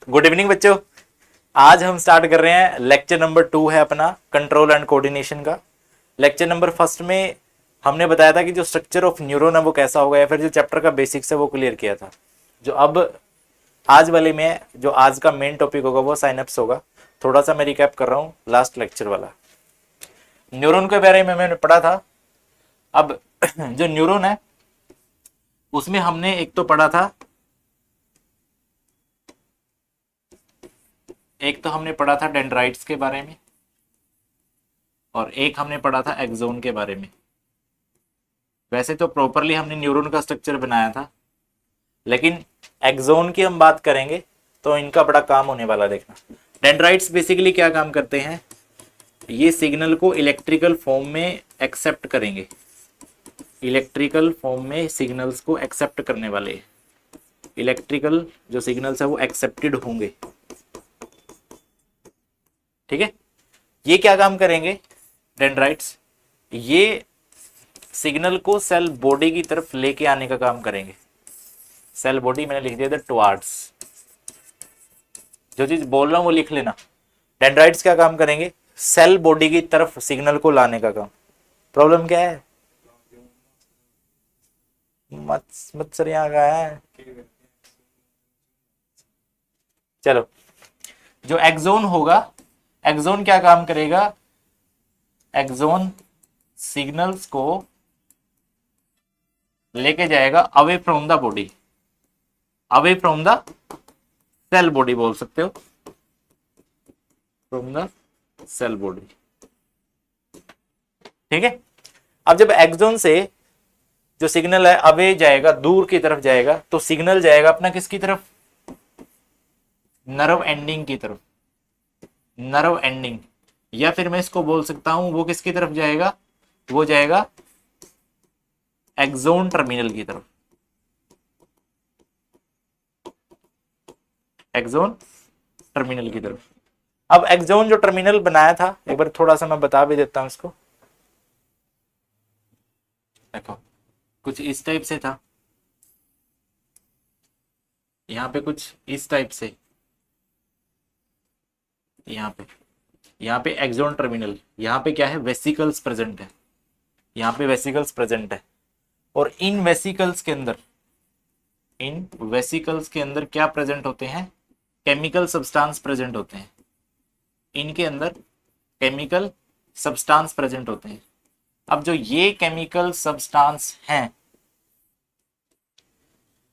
Good evening बच्चों। आज हम स्टार्ट कर रहे हैं लेक्चर नंबर 2 है अपना कंट्रोल एंड कोऑर्डिनेशन का। लेक्चर नंबर फर्स्ट में हमने बताया था कि जो स्ट्रक्चर ऑफ न्यूरॉन है वो कैसा होगा, या फिर जो चैप्टर का बेसिक्स है वो क्लियर किया था। जो अब आज वाले में जो आज का मेन टॉपिक होगा वो साइनप्स होगा। थोड़ा सा मैं रिकैप कर रहा हूँ लास्ट लेक्चर वाला। न्यूरॉन के बारे में मैंने पढ़ा था। अब जो न्यूरॉन है उसमें हमने एक तो पढ़ा था, एक तो हमने पढ़ा था डेंड्राइट्स के बारे में, और एक हमने पढ़ा था एक्सोन के बारे में। वैसे तो प्रॉपरली हमने न्यूरॉन का स्ट्रक्चर बनाया था, लेकिन एक्सोन की हम बात करेंगे तो इनका बड़ा काम होने वाला। देखना, डेंड्राइट्स बेसिकली क्या काम करते हैं, ये सिग्नल को इलेक्ट्रिकल फॉर्म में एक्सेप्ट करेंगे। इलेक्ट्रिकल फॉर्म में सिग्नल्स को एक्सेप्ट करने वाले, इलेक्ट्रिकल जो सिग्नल्स है वो एक्सेप्टेड होंगे। ठीक है, ये क्या काम करेंगे डेंड्राइट्स, ये सिग्नल को सेल बॉडी की तरफ लेके आने का काम करेंगे। सेल बॉडी मैंने लिख दिया था टुवार्ड्स, जो चीज बोल रहा हूं वो लिख लेना। डेंड्राइट्स क्या काम करेंगे, सेल बॉडी की तरफ सिग्नल को लाने का काम। प्रॉब्लम क्या है, मत्सर यहाँ का है। चलो, जो एक्सोन होगा, एक्सोन क्या काम करेगा, एक्सोन सिग्नल्स को लेके जाएगा away from the body, away from the cell body बोल सकते हो, फ्रॉम द सेल बॉडी। ठीक है, अब जब एक्सोन से जो सिग्नल है अवे जाएगा, दूर की तरफ जाएगा, तो सिग्नल जाएगा अपना किसकी तरफ, नर्व एंडिंग की तरफ। नर्व एंडिंग, या फिर मैं इसको बोल सकता हूं वो किसकी तरफ जाएगा, वो जाएगा एक्सोन टर्मिनल की तरफ। एक्सोन टर्मिनल की तरफ। अब एक्सोन जो टर्मिनल बनाया था, एक बार थोड़ा सा मैं बता भी देता हूं इसको। देखो, कुछ इस टाइप से था, यहां पे कुछ इस टाइप से, यहाँ पे एक्सोन टर्मिनल, यहाँ पे क्या है, वेसिकल्स प्रेजेंट है, यहाँ पे वेसिकल्स प्रेजेंट है। और इन वेसिकल्स के अंदर, इन वेसिकल्स के अंदर क्या प्रेजेंट होते हैं, केमिकल सब्सटेंस प्रेजेंट होते हैं। इनके अंदर केमिकल सब्सटेंस प्रेजेंट होते हैं। अब जो ये केमिकल सब्सटेंस हैं,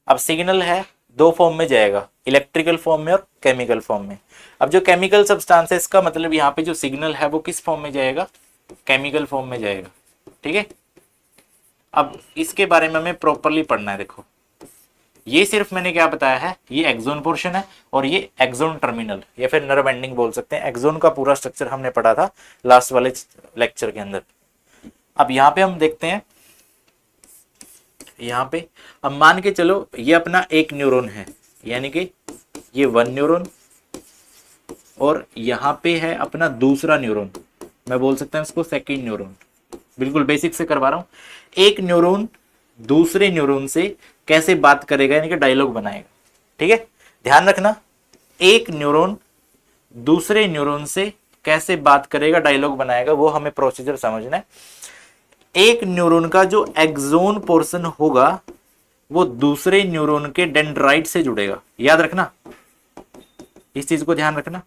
अब सिग्नल है दो फॉर्म में जाएगा, इलेक्ट्रिकल फॉर्म में और केमिकल फॉर्म में। अब जो केमिकल सब्सटेंस है, इसका मतलब यहाँ पे जो सिग्नल है वो किस फॉर्म में जाएगा, केमिकल फॉर्म में जाएगा। ठीक है, अब इसके बारे में हमें प्रॉपरली पढ़ना है। देखो, ये सिर्फ मैंने क्या बताया है, ये एक्सोन पोर्शन है और ये एक्सोन टर्मिनल या फिर नर्व एंडिंग बोल सकते हैं। एक्सोन का पूरा स्ट्रक्चर हमने पढ़ा था लास्ट वाले लेक्चर के अंदर। अब यहाँ पे हम देखते हैं, यहाँ पे अब मान के चलो ये अपना एक न्यूरॉन है, यानी कि ये वन न्यूरॉन, और यहाँ पे है अपना दूसरा न्यूरॉन, मैं बोल सकता हूँ इसको सेकंड न्यूरॉन। बिल्कुल बेसिक से करवा रहा हूँ। एक न्यूरॉन दूसरे न्यूरॉन से कैसे बात करेगा, यानी कि डायलॉग बनाएगा। ठीक है, ध्यान रखना, एक न्यूरॉन दूसरे न्यूरॉन से कैसे बात करेगा, डायलॉग बनाएगा, वो हमें प्रोसीजर समझना है। एक न्यूरॉन का जो एक्सोन पोर्शन होगा वो दूसरे न्यूरॉन के डेंड्राइट से जुड़ेगा। याद रखना, इस चीज को ध्यान रखना।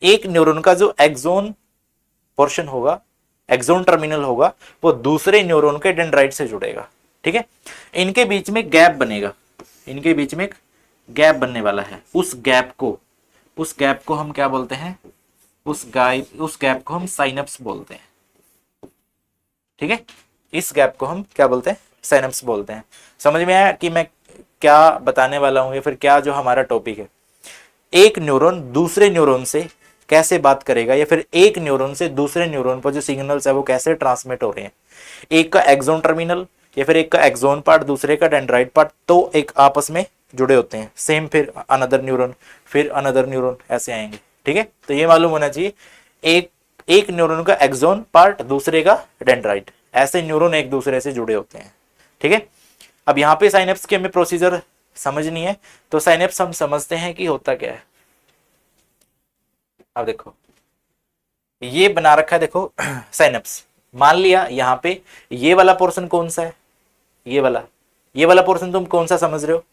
एक न्यूरॉन का जो एक्सोन पोर्शन होगा, एक्सोन टर्मिनल होगा, वो दूसरे न्यूरॉन के डेंड्राइट से जुड़ेगा। ठीक है, इनके बीच में गैप बनेगा, इनके बीच में एक गैप बनने वाला है। उस गैप को हम क्या बोलते हैं, उस गैप को हम साइनप्स बोलते हैं। ठीक है, इस गैप को हम क्या बोलते हैं, साइनप्स बोलते हैं। समझ में आया कि मैं क्या बताने वाला हूं, या फिर क्या जो हमारा टॉपिक है। एक न्यूरॉन दूसरे न्यूरॉन से कैसे बात करेगा, या फिर एक न्यूरॉन से दूसरे न्यूरॉन पर जो सिग्नल्स है वो कैसे ट्रांसमिट हो रहे हैं। एक का एक्सोन टर्मिनल या फिर एक का एक्सोन पार्ट, दूसरे का डेंड्राइट पार्ट, तो एक आपस में जुड़े होते हैं। सेम फिर अनदर न्यूरॉन, फिर अनदर न्यूरॉन, ऐसे आएंगे। ठीक है, तो ये मालूम होना चाहिए, एक न्यूरॉन का एक्सोन पार्ट, दूसरे का डेंड्राइट, ऐसे न्यूरॉन एक दूसरे से जुड़े होते हैं। ठीक है, अब यहाँ पे साइनेप्स के हमें प्रोसीजर समझनी है तो साइनेप्स हम समझते हैं कि होता क्या है। अब देखो ये बना रखा है, देखो साइनेप्स। मान लिया यहाँ पे ये वाला पोर्शन कौन सा है, ये वाला पोर्शन तुम कौन सा समझ रहे हो?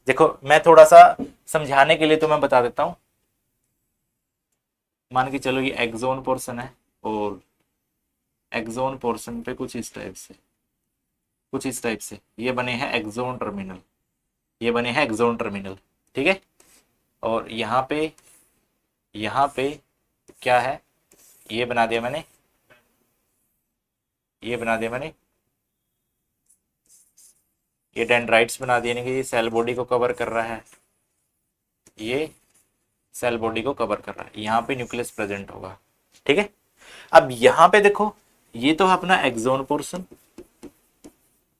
देखो मैं थोड़ा सा समझाने के लिए तुम्हें बता देता हूं। मान के चलो ये एक्सोन पोर्शन है और एक्सोन पोर्शन पे कुछ इस टाइप से ये बने हैं एक्सोन टर्मिनल, ये बने हैं एक्सोन टर्मिनल, ठीक है। और यहाँ पे क्या है, ये बना दिया मैंने, ये डेंड्राइट्स बना दिए, कि ये सेल बॉडी को कवर कर रहा है, ये सेल बॉडी को कवर कर रहा है, यहाँ पे न्यूक्लियस प्रेजेंट होगा, ठीक है। अब यहाँ पे देखो ये तो है अपना एक्सोन पोर्शन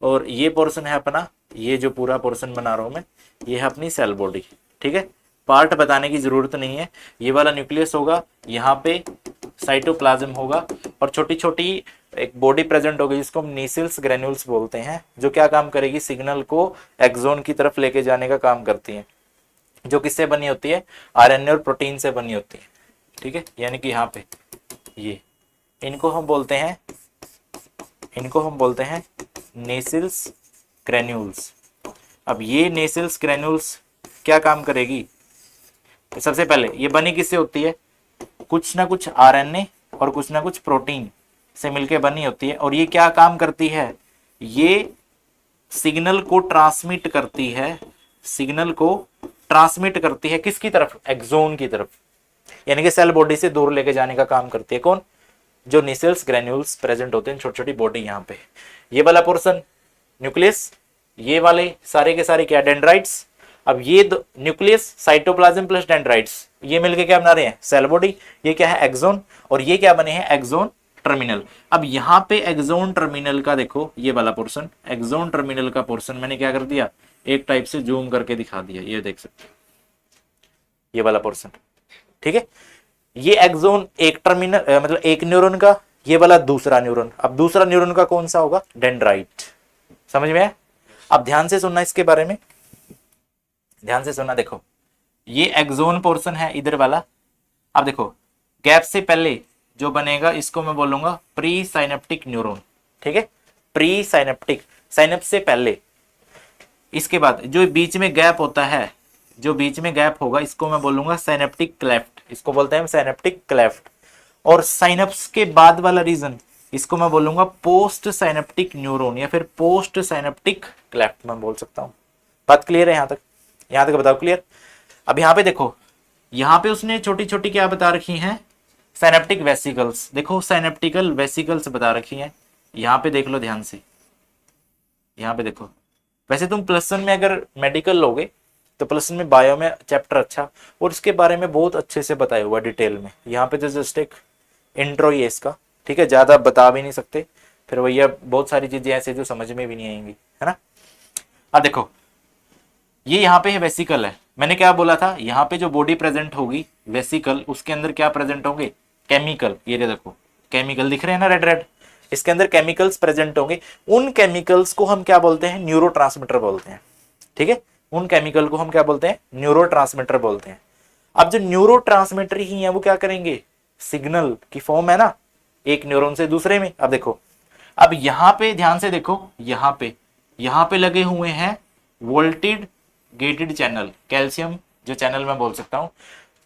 और ये पोर्शन है अपना, ये जो पूरा पोर्शन बना रहा हूं मैं ये है अपनी सेल बॉडी, ठीक है। पार्ट बताने की जरूरत नहीं है। ये वाला न्यूक्लियस होगा, यहाँ पे साइटोप्लाज्म होगा और छोटी छोटी एक बॉडी प्रेजेंट होगी जिसको हम नीसिल्स ग्रेन्यूल्स बोलते हैं, जो क्या काम करेगी, सिग्नल को एक्सोन की तरफ लेके जाने का काम करती है, जो किससे बनी होती है, आरएनए और प्रोटीन से बनी होती है, ठीक है। यानी कि यहाँ पे ये इनको हम बोलते हैं नेसिल्स ग्रेन्यूल्स। अब ये नेसिल्स ग्रेन्यूल्स क्या काम करेगी, सबसे पहले ये बनी किससे होती है, कुछ ना कुछ आरएनए और कुछ ना कुछ प्रोटीन से मिलके बनी होती है। और ये क्या काम करती है, ये सिग्नल को ट्रांसमिट करती है किसकी तरफ, एक्सोन की तरफ, यानी कि सेल बॉडी से दूर लेके जाने का काम करती है कौन, जो नीसेल्स ग्रेन्यूल्स प्रेजेंट होते हैं, छोटी छोटी बॉडी। यहाँ पे ये वाला पोर्शन न्यूक्लियस, ये वाले सारे के सारे क्या, डेंड्राइट्स। अब ये न्यूक्लियस, साइटोप्लाज्म प्लस डेंड्राइट्स, ये मिलके क्या बना रहे हैं, सेल बॉडी। ये क्या है, एक्सोन, और ये क्या बने हैं, एक्सोन टर्मिनल। अब यहाँ पे एक्सोन टर्मिनल का देखो ये वाला पोर्शन, एक्सोन टर्मिनल का पोर्शन मैंने क्या कर दिया, एक टाइप से जूम करके दिखा दिया, ये देख सकते हो ये वाला पोर्शन, ठीक है। ये एक्सोन एक टर्मिनल मतलब एक न्यूरॉन का, ये वाला दूसरा न्यूरॉन। अब दूसरा न्यूरॉन का कौन सा होगा, डेंड्राइट। समझ में आया? अब ध्यान से सुनना इसके बारे में, ध्यान से सुनना। देखो ये एक्सोन पोर्शन है इधर वाला। अब देखो गैप से पहले जो बनेगा इसको मैं बोलूंगा प्री साइनेप्टिक न्यूरॉन, ठीक है। प्री साइनेप्टिक, साइनेप्स से पहले। इसके बाद जो बीच में गैप होता है, जो बीच में गैप होगा इसको मैं बोलूंगा साइनेप्टिक क्लेफ्ट, इसको बोलते हैं साइनेप्टिक क्लेफ्ट। और साइनेप्स के बाद वाला रीजन इसको मैं बोलूंगा पोस्ट साइनेप्टिक न्यूरॉन या फिर पोस्ट साइनेप्टिक क्लेफ्ट मैं बोल सकता हूं। बात क्लियर है? यहां तक बताओ क्लियर। अब यहाँ पे देखो, यहाँ पे उसने छोटी छोटी क्या बता रखी हैं, साइनेप्टिक वेसिकल्स। देखो साइनेप्टिकल वेसिकल्स बता रखी हैं, यहाँ पे देख लो ध्यान से, यहाँ पे देखो। वैसे तुम प्लस वन में अगर मेडिकल लोगे तो प्लस वन में बायो में चैप्टर अच्छा और इसके बारे में बहुत अच्छे से बताया हुआ डिटेल में। यहाँ पे तो जस्ट एक इंट्रो ही है इसका, ठीक है, ज्यादा बता भी नहीं सकते, फिर भैया बहुत सारी चीजें ऐसे जो समझ में भी नहीं आएंगी, है ना। अब देखो ये यहाँ पे है वेसिकल है, मैंने क्या बोला था, यहाँ पे जो बॉडी प्रेजेंट होगी वेसिकल, उसके अंदर क्या प्रेजेंट होंगे, केमिकल। ये देखो केमिकल दिख रहे हैं ना, रेड रेड, इसके अंदर केमिकल्स प्रेजेंट होंगे। उन केमिकल्स को हम क्या बोलते हैं, न्यूरोट्रांसमीटर बोलते हैं, ठीक है। उन केमिकल को हम क्या बोलते हैं, न्यूरोट्रांसमीटर बोलते हैं। अब जो न्यूरोट्रांसमीटर ही है वो क्या करेंगे, सिग्नल की फॉर्म है ना, एक न्यूरॉन से दूसरे में। अब देखो, अब यहाँ पे ध्यान से देखो, यहाँ पे लगे हुए हैं वोल्टेज गेटेड चैनल, कैल्शियम जो चैनल मैं बोल सकता हूँ।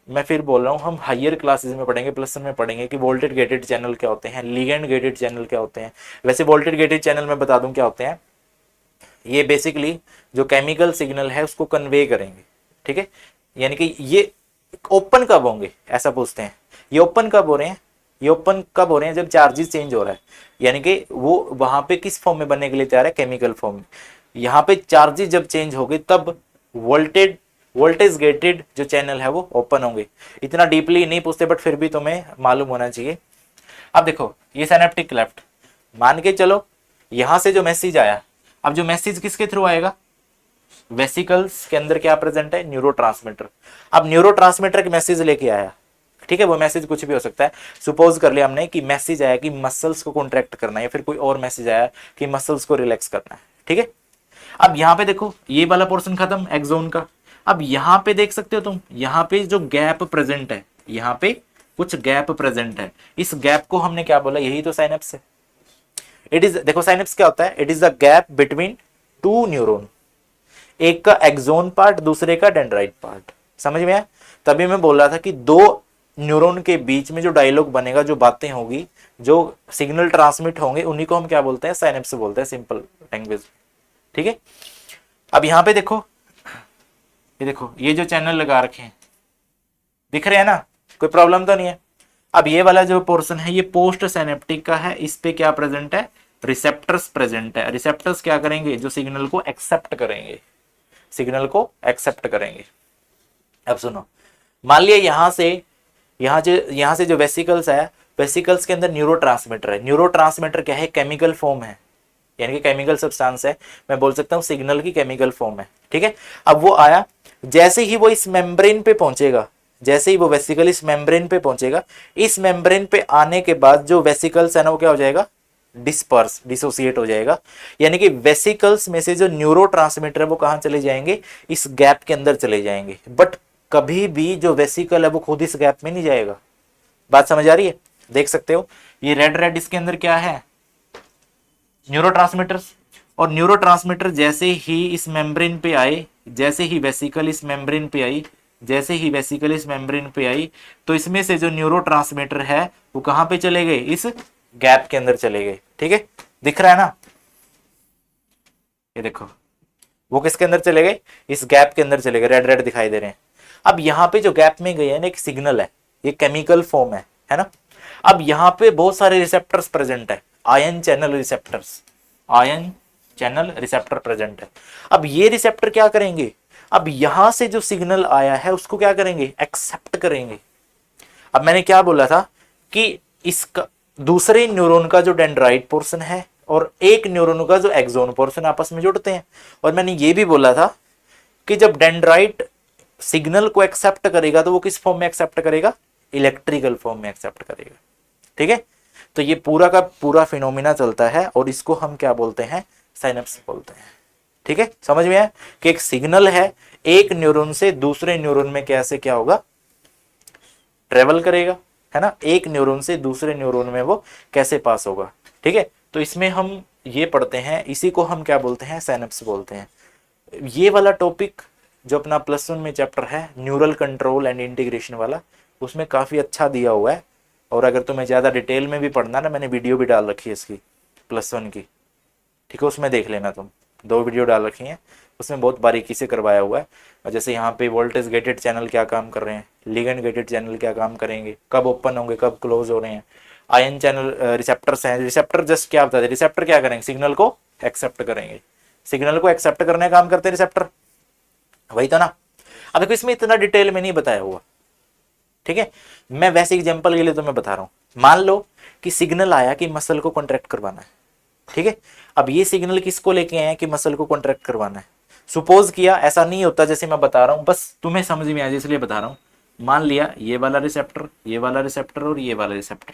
मैं फिर बोल रहा हूँ, हम हायर क्लासेस में पढ़ेंगे, प्लस वन में पढ़ेंगे कि वोल्टेज गेटेड चैनल क्या होते हैं, लिगेंड गेटेड चैनल क्या होते हैं। वैसे वोल्टेज गेटेड चैनल मैं बता दूं क्या होते हैं, ये बेसिकली जो केमिकल सिग्नल है उसको कन्वे करेंगे, ठीक है। यानी कि ये ओपन कब होंगे, ऐसा पूछते हैं, ये ओपन कब हो रहे हैं, ये ओपन कब हो रहे हैं, जब चार्जेस चेंज हो रहा है, यानी कि वो वहां पे किस फॉर्म में बनने के लिए तैयार है, केमिकल फॉर्म में। यहाँ पे चार्जेस जब चेंज हो गए तब वोल्टेज गेटेड जो चैनल है वो ओपन होंगे। इतना डीपली नहीं पूछते बट फिर भी तुम्हें मालूम होना चाहिए। अब देखो ये सिनेप्टिक क्लेफ्ट, मान के चलो यहां से जो मैसेज आया, अब जो मैसेज किसके थ्रू आएगा, वेसिकल्स के अंदर क्या प्रेजेंट है, न्यूरोट्रांसमीटर। अब न्यूरोट्रांसमीटर के मैसेज लेके आया, ठीक है, वो मैसेज कुछ भी हो सकता है। सपोज कर लिया हमने कि मैसेज आया कि मसल्स को कॉन्ट्रैक्ट करना है, या फिर कोई और मैसेज आया कि मसल्स को रिलैक्स करना है, ठीक है। अब यहाँ पे देखो ये वाला पोर्शन खत्म एक्सोन का। अब यहाँ पे देख सकते हो तुम, यहाँ पे जो गैप प्रेजेंट है, यहाँ पे कुछ गैप प्रेजेंट है, इस गैप को हमने क्या बोला, यही तो साइनेप्स है। इट इज, देखो साइनेप्स क्या होता है, it is the gap between two neuron, एक का एक्सोन पार्ट दूसरे का डेंड्राइट पार्ट। समझ में आया? तभी मैं बोल रहा था कि दो न्यूरॉन के बीच में जो डायलॉग बनेगा, जो बातें होगी, जो सिग्नल ट्रांसमिट होंगे, उन्हीं को हम क्या बोलते हैं, साइनेप्स बोलते हैं, सिंपल लैंग्वेज। ठीक है। अब यहां पे देखो, ये देखो ये जो चैनल लगा रखे हैं दिख रहे हैं ना, कोई प्रॉब्लम तो नहीं है। अब ये वाला जो पोर्शन है ये पोस्ट साइनेप्टिक का है, इस पे क्या प्रेजेंट है, रिसेप्टर्स प्रेजेंट है। रिसेप्टर्स क्या करेंगे, जो सिग्नल को एक्सेप्ट करेंगे, सिग्नल को एक्सेप्ट करेंगे। अब सुनो, मान लिया यहां से जो वेसिकल्स है, वेसिकल्स के अंदर न्यूरोट्रांसमीटर है। न्यूरोट्रांसमीटर क्या है, केमिकल फॉर्म है, यानी कि केमिकल सब्सटेंस है, मैं बोल सकता हूं सिग्नल की केमिकल फॉर्म है। ठीक है। अब वो आया, जैसे ही वो इस मेम्ब्रेन पे पहुंचेगा, जैसे ही वो वेसिकल इस मेम्ब्रेन पे पहुंचेगा, इस मेम्ब्रेन पे आने के बाद जो वेसिकल्स है ना, वो क्या हो जाएगा, डिस्पर्स, डिसोसिएट हो जाएगा। यानी कि वेसिकल्स में से जो न्यूरोट्रांसमीटर है वो कहां चले जाएंगे, इस गैप के अंदर चले जाएंगे। बट कभी भी जो वेसिकल है वो खुद इस गैप में नहीं जाएगा। बात समझ आ रही है? देख सकते हो ये रेड रेड, इसके अंदर क्या है, न्यूरोट्रांसमीटर्स। और न्यूरोट्रांसमीटर जैसे ही इस मेम्ब्रेन पे आए, जैसे ही वेसिकल इस मेम्ब्रेन पे आई, जैसे ही वेसिकल इस मेम्ब्रेन पे आई, तो इसमें से जो न्यूरोट्रांसमीटर है वो कहां पे चले गए, इस गैप के अंदर चले गए। ठीक है, दिख रहा है ना, ये देखो वो किसके अंदर चले गए, इस गैप के अंदर चले गए, रेड रेड दिखाई दे रहे हैं। अब यहाँ पे जो गैप में गए हैं ना, एक सिग्नल है, ये केमिकल फॉर्म है ना। अब यहाँ पे बहुत सारे रिसेप्टर्स प्रेजेंट है, ion channel receptors, ion channel receptor present है। अब ये रिसेप्टर क्या करेंगे, अब यहां से जो सिग्नल आया है उसको क्या करेंगे, एक्सेप्ट करेंगे। अब मैंने क्या बोला था कि इसका दूसरे न्यूरॉन का जो डेंड्राइट पोर्शन है और एक न्यूरॉन का जो एक्सोन पोर्शन आपस में जुड़ते हैं। और मैंने ये भी बोला था कि जब डेंड्राइट सिग्नल को एक्सेप्ट करेगा तो वो किस फॉर्म में एक्सेप्ट करेगा, इलेक्ट्रिकल फॉर्म में एक्सेप्ट करेगा। ठीक है, तो ये पूरा का पूरा फिनोमिना चलता है और इसको हम क्या बोलते हैं, साइनेप्स बोलते हैं। ठीक है, समझ में आया कि एक सिग्नल है, एक न्यूरॉन से दूसरे न्यूरॉन में कैसे क्या होगा, ट्रेवल करेगा, है ना, एक न्यूरॉन से दूसरे न्यूरॉन में वो कैसे पास होगा। ठीक है, तो इसमें हम ये पढ़ते हैं, इसी को हम क्या बोलते हैं, साइनेप्स बोलते हैं। ये वाला टॉपिक जो अपना +1 में चैप्टर है, न्यूरल कंट्रोल एंड इंटीग्रेशन वाला, उसमें काफी अच्छा दिया हुआ है। और अगर तुम्हें ज्यादा डिटेल में भी पढ़ना ना, मैंने वीडियो भी डाल रखी है इसकी +1 की, ठीक है, उसमें देख लेना तुम, 2 वीडियो डाल रखी हैं, उसमें बहुत बारीकी से करवाया हुआ है। और जैसे यहाँ पे वोल्टेज गेटेड चैनल क्या काम कर रहे हैं, लिगेंड गेटेड चैनल क्या काम करेंगे, कब ओपन होंगे, कब क्लोज हो रहे हैं, आयन चैनल रिसेप्टर्स हैं, रिसेप्टर जस्ट क्या बताते हैं, रिसेप्टर क्या करेंगे, सिग्नल को एक्सेप्ट करेंगे, सिग्नल को एक्सेप्ट करने का काम करते हैं रिसेप्टर, वही तो ना। अब देखो इसमें इतना डिटेल में नहीं बताया हुआ, ठीक है, मैं वैसे एग्जांपल के लिए तुम्हें बता रहा हूं। मान लो कि सिग्नल आया कि मसल को कॉन्ट्रैक्ट करवाना है, ठीक है। अब ये सिग्नल किसको लेके आए कि मसल को कॉन्ट्रैक्ट करवाना है। सुपोज किया, ऐसा नहीं होता जैसे मैं बता रहा हूं, बस तुम्हें समझ में आ जाए इसलिए बता रहा हूं। मान लिया ये वाला रिसेप्टर, ये वाला रिसेप्टर और ये वाला रिसेप्टर,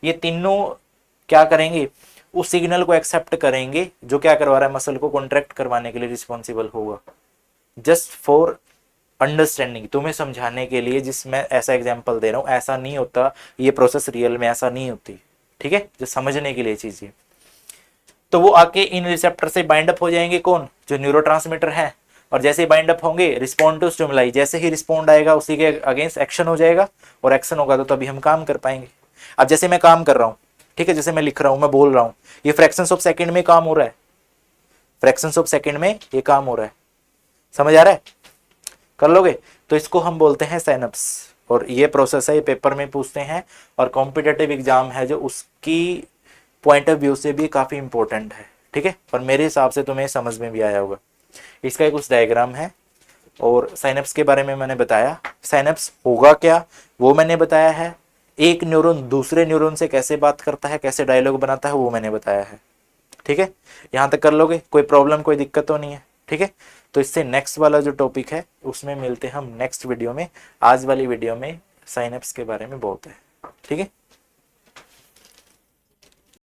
ये तीनों क्या करेंगे, उस सिग्नल को एक्सेप्ट करेंगे जो क्या करवा रहा है, मसल को कॉन्ट्रैक्ट करवाने के लिए रिस्पॉन्सिबल होगा। जस्ट फॉर अंडरस्टैंडिंग, तुम्हें समझाने के लिए जिसमें ऐसा एग्जांपल दे रहा हूं, ऐसा नहीं होता ये प्रोसेस, रियल में ऐसा नहीं होती, ठीक है, जो समझने के लिए चीज है। तो वो आके इन रिसेप्टर से बाइंड अप हो जाएंगे, कौन, जो न्यूरोट्रांसमीटर है, और जैसे ही बाइंड अप होंगे, रिस्पॉन्ड टू स्टिमुलाई, जैसे ही रिस्पॉन्ड आएगा उसी के अगेंस्ट एक्शन हो जाएगा, और एक्शन होगा तो तभी हम काम कर पाएंगे। अब जैसे मैं काम कर रहा हूं, ठीक है, जैसे मैं लिख रहा हूं, मैं बोल रहा हूं, ये फ्रैक्शंस ऑफ सेकंड में काम हो रहा है, फ्रैक्शंस ऑफ सेकंड में ये काम हो रहा है, समझ आ रहा है, कर लोगे, तो इसको हम बोलते हैं साइनेप्स। और ये प्रोसेस है, ये पेपर में पूछते हैं, और कॉम्पिटिटिव एग्जाम है जो उसकी पॉइंट ऑफ व्यू से भी काफी इंपॉर्टेंट है, ठीक है। और मेरे हिसाब से तुम्हें समझ में भी आया होगा। इसका एक कुछ डायग्राम है, और साइनेप्स के बारे में मैंने बताया, साइनेप्स होगा क्या वो मैंने बताया है, एक न्यूरॉन दूसरे न्यूरॉन से कैसे बात करता है, कैसे डायलॉग बनाता है, वो मैंने बताया है, ठीक है। यहाँ तक कर लोगे, कोई प्रॉब्लम, कोई दिक्कत तो नहीं है, ठीक है। तो इससे नेक्स्ट वाला जो टॉपिक है उसमें मिलते हैं हम नेक्स्ट वीडियो में। आज वाली वीडियो में साइनेप्स के बारे में बहुत है, ठीक है।